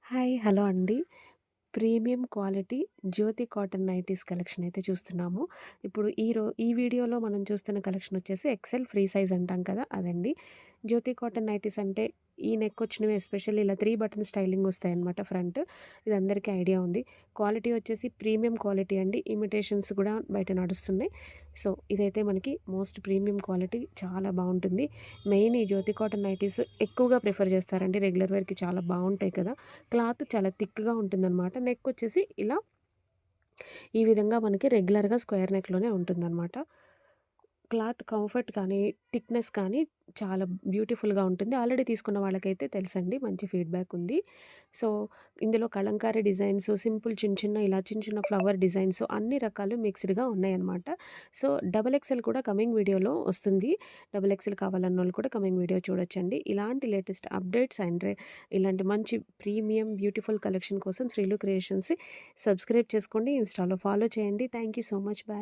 Hi. Hello అండి. Premium quality జ్యోతి cotton nighties collection అయితే చూస్తున్నాము. ఇప్పుడు ఈ వీడియోలో మనం చూస్తున్న కలెక్షన్ వచ్చేసి ఎక్సెల్ ఫ్రీ సైజ్ అంటాం కదా! అదండి. జ్యోతి కాటన్ నైటీస్ అంటే ఈ నెక్ వచ్చినవి ఎస్పెషల్లీ ఇలా 3 బటన్ స్టైలింగ్ వస్తాయన్నమాట ఫ్రంట్. ఇది అందరికీ ఐడియా ఉంది. క్వాలిటీ వచ్చేసి ప్రీమియం క్వాలిటీ అండి. ఇమిటేషన్స్ కూడా బయట నడుస్తున్నాయి. సో, ఇదైతే మనకి మోస్ట్ ప్రీమియం క్వాలిటీ చాలా బావుంటుంది. మెయిన్ ఈ జ్యోతి కాటన్ నైటీస్ ఎక్కువగా ప్రిఫర్ చేస్తారండి. రెగ్యులర్ వేర్‌కి చాలా బావుంటాయి కదా! క్లాత్ చాలా థిక్‌గా ఉంటుందనమాట. నెక్ వచ్చేసి ఇలా ఈ విధంగా మనకి రెగ్యులర్‌గా స్క్వేర్ నెక్‌లోనే ఉంటుందనమాట. క్లాత్ కంఫర్ట్ కానీ, థిక్‌నెస్ కానీ చాలా బ్యూటిఫుల్‌గా ఉంటుంది. ఆల్రెడీ తీసుకున్న వాళ్ళకైతే తెలుసండి. మంచి ఫీడ్‌బ్యాక్ ఉంది. సో, ఇందులో కలంకారీ డిజైన్స్, సింపుల్ చిన్న చిన్న ఫ్లవర్ డిజైన్స్ అన్ని రకాలు మిక్స్డ్‌గా ఉన్నాయన్నమాట. సో, డబుల్ ఎక్సెల్ కూడా కమింగ్ వీడియోలో వస్తుంది. డబుల్ ఎక్సెల్ కావాలన్నోళ్ళు కూడా కమింగ్ వీడియో చూడొచ్చండి. ఇలాంటి లేటెస్ట్ అప్డేట్స్ అండ్ ఇలాంటి మంచి ప్రీమియం బ్యూటిఫుల్ కలెక్షన్ కోసం శ్రీలు క్రియేషన్స్‌ని సబ్స్క్రైబ్ చేసుకోండి. ఇన్‌స్టాలో ఫాలో చేయండి. Thank you so much. Bye.